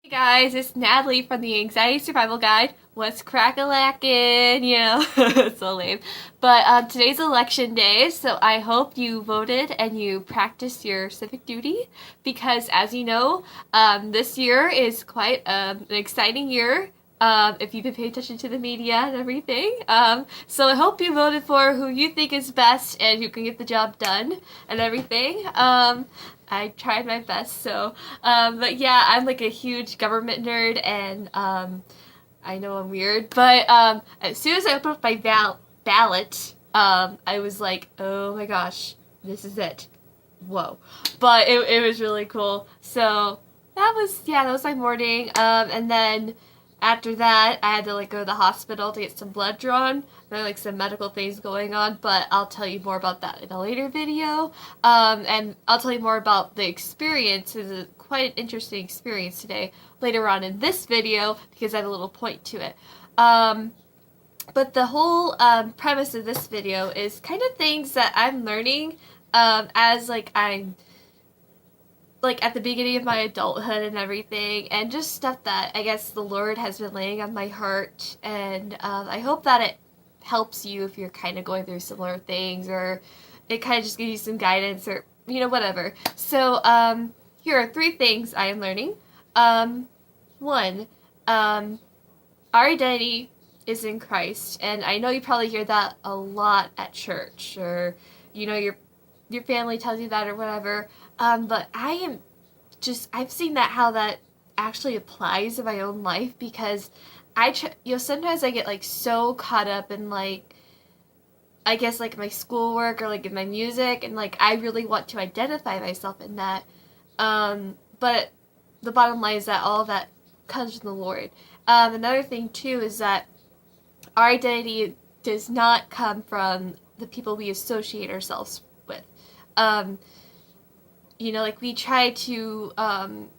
Hey guys, it's Natalie from the Anxiety Survival Guide. What's crack-a-lackin'? It's so lame. But today's election day, so I hope you voted and you practiced your civic duty because, as you know, this year is quite an exciting year. If you've been paying attention to the media and everything. So I hope you voted for who you think is best and who can get the job done and everything. I tried my best, but yeah, I'm like a huge government nerd, and I know I'm weird, but as soon as I opened up my ballot, I was like, oh my gosh, this is it. Whoa. But it was really cool. So that was my morning. And then after that, I had to like go to the hospital to get some blood drawn. There are like some medical things going on, but I'll tell you more about that in a later video. And I'll tell you more about the experience. It's quite an interesting experience today later on in this video because I have a little point to it. But the whole premise of this video is kind of things that I'm learning as like I'm like at the beginning of my adulthood and everything, and just stuff that I guess the Lord has been laying on my heart, and I hope that it helps you if you're kind of going through similar things, or it kind of just gives you some guidance, or whatever. So here are 3 things I am learning. One, our identity is in Christ, and I know you probably hear that a lot at church, or your family tells you that or whatever. But I've seen that how that actually applies in my own life, because sometimes I get like so caught up in like, I guess like my schoolwork or like in my music, and like I really want to identify myself in that. But the bottom line is that all of that comes from the Lord. Another thing too is that our identity does not come from the people we associate ourselves with. Like we try to, kind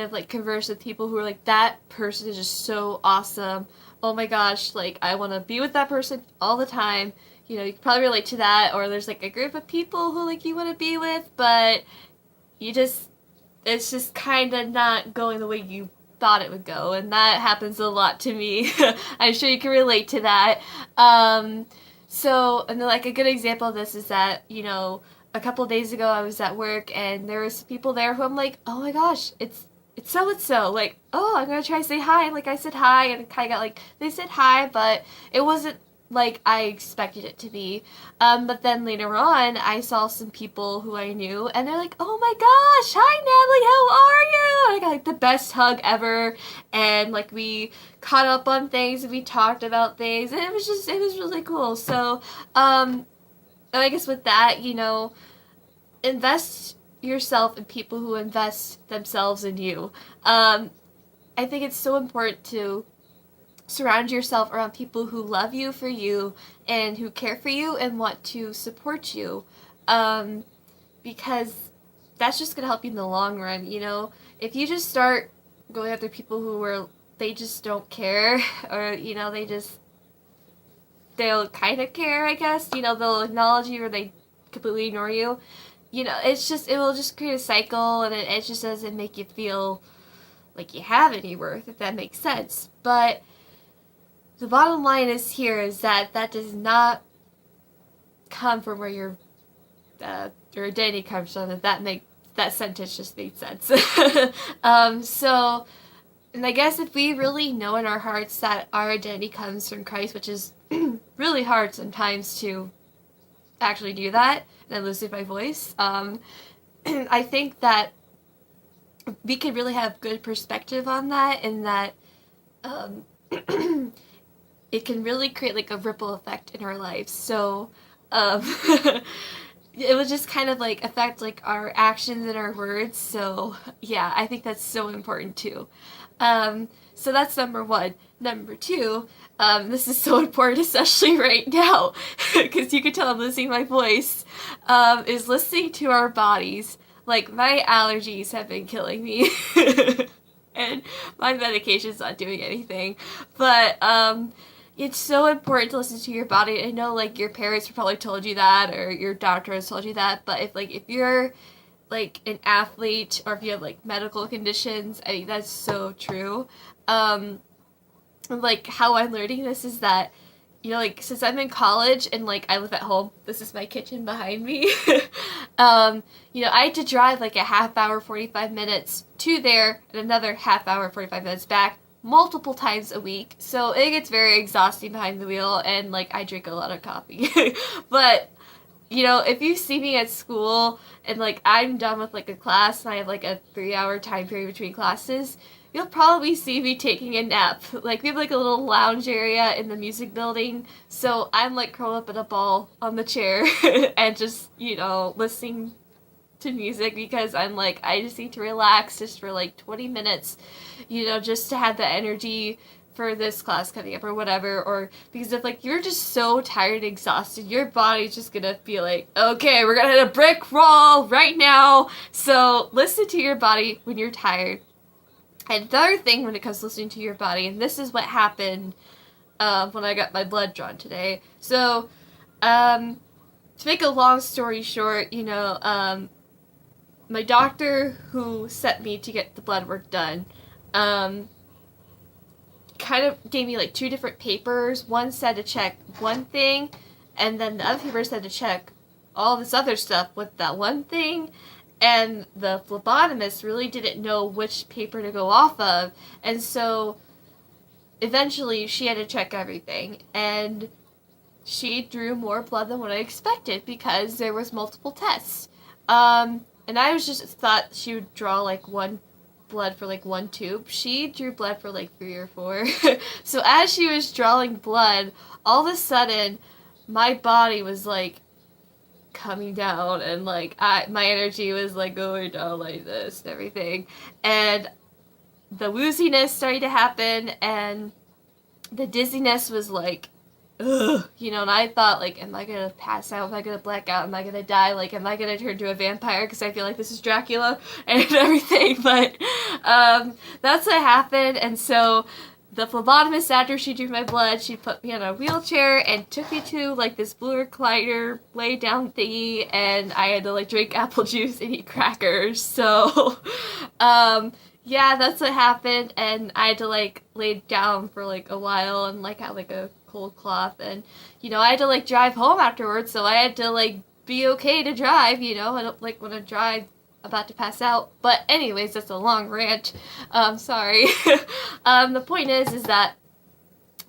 of like converse with people who are like, that person is just so awesome. Oh my gosh, like I want to be with that person all the time. You can probably relate to that. Or there's like a group of people who like you want to be with, but it's just kind of not going the way you thought it would go, and that happens a lot to me. I'm sure you can relate to that. And then, like a good example of this is that a couple of days ago I was at work and there was people there who I'm like, oh my gosh, it's so and so. Like, oh, I'm gonna try to say hi. And like I said hi, and it kind of got like they said hi, but it wasn't like I expected it to be. But then later on, I saw some people who I knew, and they're like, "Oh my gosh, hi Natalie, how are you?" And I got like the best hug ever, and like we caught up on things, and we talked about things, and it was really cool. So, I guess with that, invest yourself in people who invest themselves in you. I think it's so important to surround yourself around people who love you for you and who care for you and want to support you, because that's just going to help you in the long run. If you just start going after people they just don't care, or they'll kind of care, I guess, they'll acknowledge you or they completely ignore you, it will just create a cycle, and it just doesn't make you feel like you have any worth, if that makes sense. But the bottom line is that does not come from where your identity comes from. That sentence just made sense. And I guess if we really know in our hearts that our identity comes from Christ, which is really hard sometimes to actually do that, and I'm losing my voice, I think that we could really have good perspective on that, and that it can really create like a ripple effect in our lives. So it would just kind of like affect like our actions and our words. So yeah, I think that's so important too. So that's number 1. Number 2, this is so important, especially right now, because you can tell I'm losing my voice, is listening to our bodies. Like, my allergies have been killing me, and my medication's not doing anything, but it's so important to listen to your body. I know like your parents probably told you that, or your doctor has told you that, but if you're like an athlete or if you have like medical conditions, I think that's so true. Like how I'm learning this is that, you know, like since I'm in college and like I live at home, this is my kitchen behind me. You know, I had to drive like a half hour, 45 minutes to there and another half hour, 45 minutes back multiple times a week. So it gets very exhausting behind the wheel and like I drink a lot of coffee. But you know, if you see me at school and like I'm done with like a class and I have like a 3 hour time period between classes, you'll probably see me taking a nap. Like we have like a little lounge area in the music building, so I'm like curled up in a ball on the chair and just, you know, listening to music because I'm like I just need to relax just for like 20 minutes, you know, just to have the energy for this class coming up or whatever, or because if like you're just so tired and exhausted, your body's just gonna feel like, okay, we're gonna hit a brick wall right now. So listen to your body when you're tired. And the other thing when it comes to listening to your body, and this is what happened when I got my blood drawn today. So to make a long story short, you know, my doctor who sent me to get the blood work done, kind of gave me like two different papers. One said to check one thing, and then the other paper said to check all this other stuff with that one thing. And the phlebotomist really didn't know which paper to go off of, and so eventually she had to check everything. And she drew more blood than what I expected because there was multiple tests. And I was just thought she would draw like one blood for like one tube. She drew blood for like 3 or 4. So as she was drawing blood, all of a sudden my body was like coming down and like my energy was like going down like this and everything. And the wooziness started to happen and the dizziness was like, ugh, you know, and I thought, like, am I gonna pass out? Am I gonna black out? Am I gonna die? Like, am I gonna turn into a vampire? Because I feel like this is Dracula and everything. But that's what happened. And so the phlebotomist, after she drew my blood, she put me on a wheelchair and took me to, like, this blue recliner lay down thingy. And I had to, like, drink apple juice and eat crackers. So, yeah, that's what happened. And I had to, like, lay down for, like, a while and, like, have, like, a cold cloth, and you know I had to like drive home afterwards, so I had to like be okay to drive, you know. I don't like want to drive about to pass out, but anyways, that's a long rant. Sorry. The point is that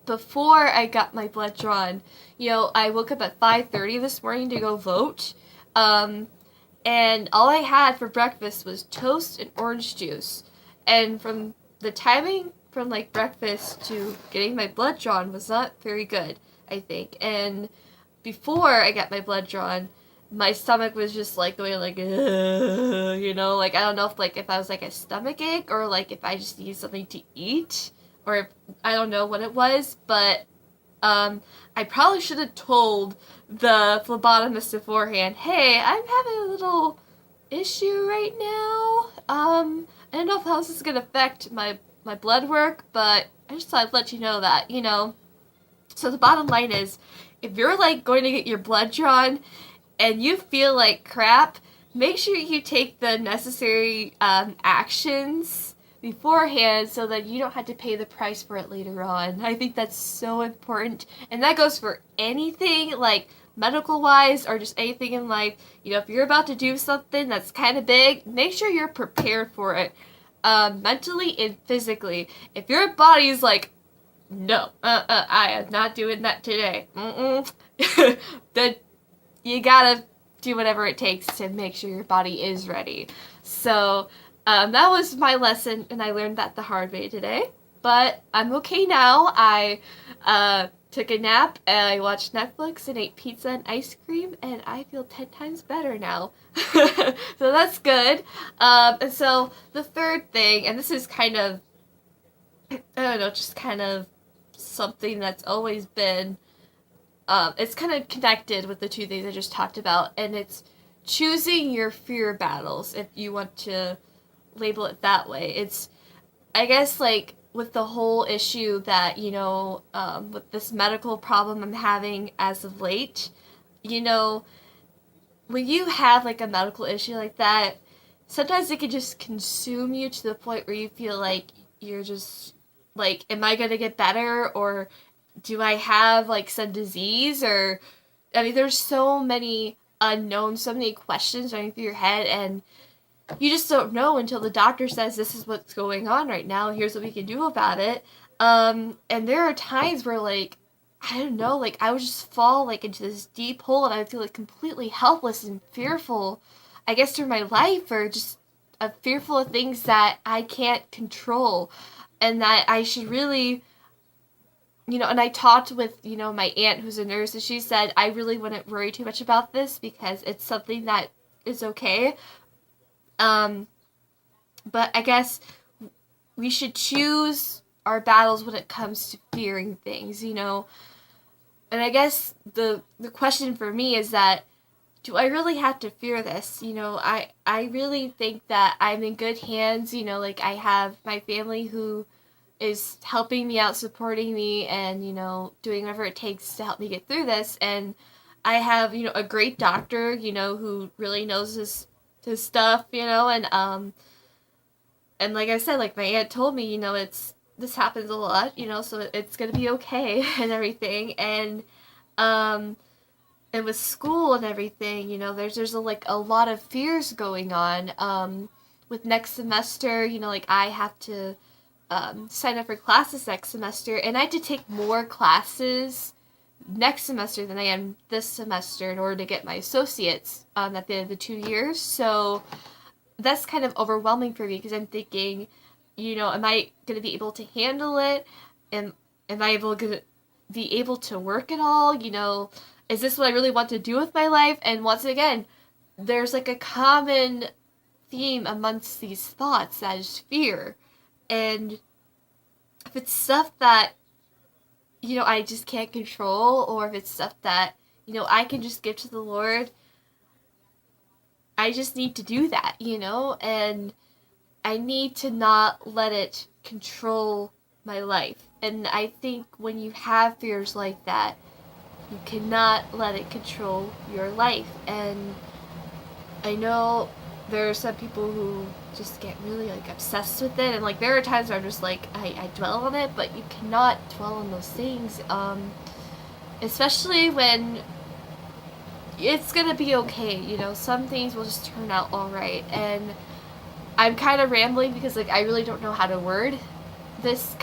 before I got my blood drawn, you know, I woke up at 5:30 this morning to go vote, and all I had for breakfast was toast and orange juice, and from the timing from like breakfast to getting my blood drawn was not very good, I think. And before I got my blood drawn, my stomach was just like going like, you know, like I don't know if like if I was like a stomach ache or like if I just needed something to eat or if I don't know what it was, but I probably should have told the phlebotomist beforehand, hey, I'm having a little issue right now. I don't know how this is gonna affect my blood work, but I just thought I'd let you know that, you know. So the bottom line is, if you're like going to get your blood drawn and you feel like crap, make sure you take the necessary actions beforehand so that you don't have to pay the price for it later on. I think that's so important, and that goes for anything like medical wise or just anything in life. You know, if you're about to do something that's kind of big, make sure you're prepared for it. Mentally and physically. If your body's like, no, I am not doing that today, then you gotta do whatever it takes to make sure your body is ready. So, that was my lesson, and I learned that the hard way today. But I'm okay now. I, took a nap, and I watched Netflix and ate pizza and ice cream, and I feel 10 times better now. So that's good. And so the third thing, and this is kind of, I don't know, just kind of something that's always been, it's kind of connected with the two things I just talked about, and it's choosing your fear battles, if you want to label it that way. It's, I guess, like, with the whole issue that, you know, with this medical problem I'm having as of late, you know, when you have, like, a medical issue like that, sometimes it can just consume you to the point where you feel like you're just like, am I gonna get better, or do I have like some disease, or I mean, there's so many unknowns, so many questions running through your head, and you just don't know until the doctor says this is what's going on right now. Here's what we can do about it. And there are times where like I don't know, like I would just fall like into this deep hole, and I would feel like completely helpless and fearful. I guess through my life, or just fearful of things that I can't control, and that I should really, and I talked with, my aunt who's a nurse, and she said I really wouldn't worry too much about this because it's something that is okay. Um, but I guess we should choose our battles when it comes to fearing things. And I guess the question for me is that, do I really have to fear this? I really think that I'm in good hands. Like I have my family who is helping me out, supporting me, and doing whatever it takes to help me get through this. And I have a great doctor who really knows his stuff, and like I said, like my aunt told me, this happens a lot, so it's gonna be okay and everything. Um and with school and everything, there's a lot of fears going on. With next semester, like I have to sign up for classes next semester, and I had to take more classes next semester than I am this semester in order to get my associates at the end of the 2 years. So that's kind of overwhelming for me because I'm thinking, am I going to be able to handle it? Am I able to be able to work at all? Is this what I really want to do with my life? And once again, there's like a common theme amongst these thoughts, that is fear. And if it's stuff that, I just can't control, or if it's stuff that, I can just give to the Lord, I just need to do that, and I need to not let it control my life. And I think when you have fears like that, you cannot let it control your life. And I know there are some people who just get really like obsessed with it, and like there are times where I'm just like I dwell on it, but you cannot dwell on those things, especially when it's gonna be okay. Some things will just turn out all right. And I'm kind of rambling because like I really don't know how to word this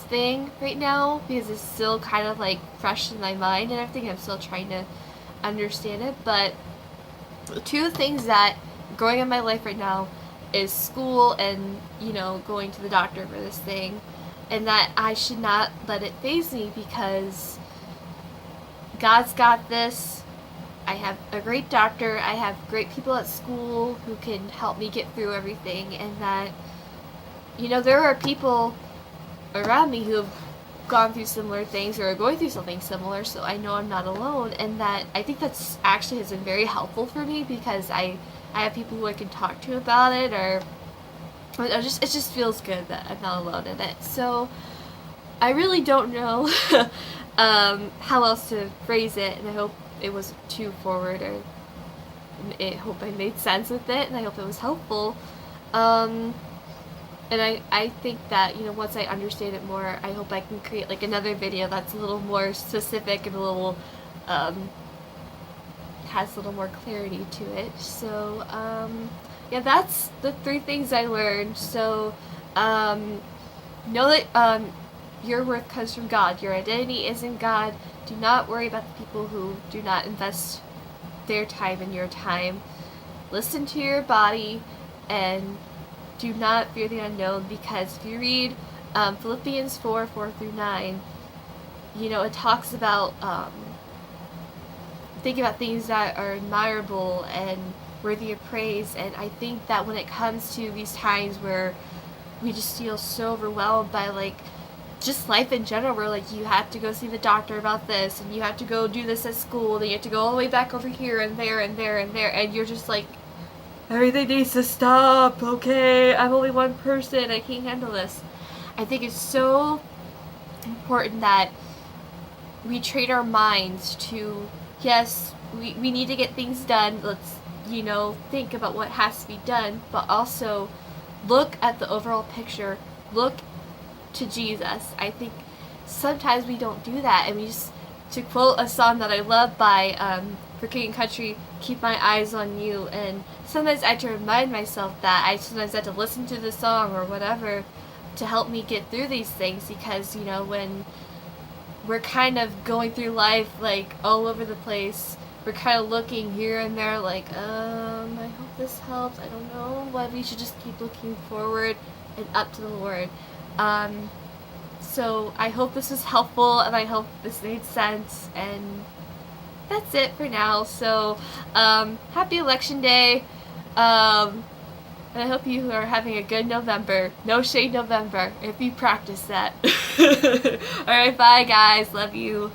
thing right now, because it's still kind of like fresh in my mind and everything. I'm still trying to understand it. But two things that growing in my life right now is school and going to the doctor for this thing, and that I should not let it faze me because God's got this. I have a great doctor, I have great people at school who can help me get through everything, and that there are people around me who have gone through similar things or are going through something similar, so I know I'm not alone. And that I think that's actually has been very helpful for me because I have people who I can talk to about it, or it just feels good that I'm not alone in it. So I really don't know how else to phrase it, and I hope it wasn't too forward, or I hope I made sense with it, and I hope it was helpful. And I think that, once I understand it more, I hope I can create like another video that's a little more specific and a little, has a little more clarity to it. So, yeah, that's the 3 things I learned. So, know that, your worth comes from God. Your identity is in God. Do not worry about the people who do not invest their time in your time. Listen to your body, and do not fear the unknown, because if you read Philippians 4:4-9, it talks about thinking about things that are admirable and worthy of praise. And I think that when it comes to these times where we just feel so overwhelmed by like just life in general, where like you have to go see the doctor about this, and you have to go do this at school, then you have to go all the way back over here and there and there and there, and you're just like, everything needs to stop, okay? I'm only one person, I can't handle this. I think it's so important that we train our minds to, yes, we need to get things done. think about what has to be done, but also look at the overall picture. Look to Jesus. I think sometimes we don't do that, and we just, to quote a song that I love by For King and Country, keep my eyes on you. And sometimes I have to remind myself that. I sometimes have to listen to the song or whatever to help me get through these things, because when we're kind of going through life like all over the place, we're kind of looking here and there like, I hope this helps, I don't know, but we should just keep looking forward and up to the Lord. So I hope this was helpful, and I hope this made sense, and that's it for now. So happy election day, and I hope you are having a good November. No shade November, if you practice that. Alright, bye guys, love you.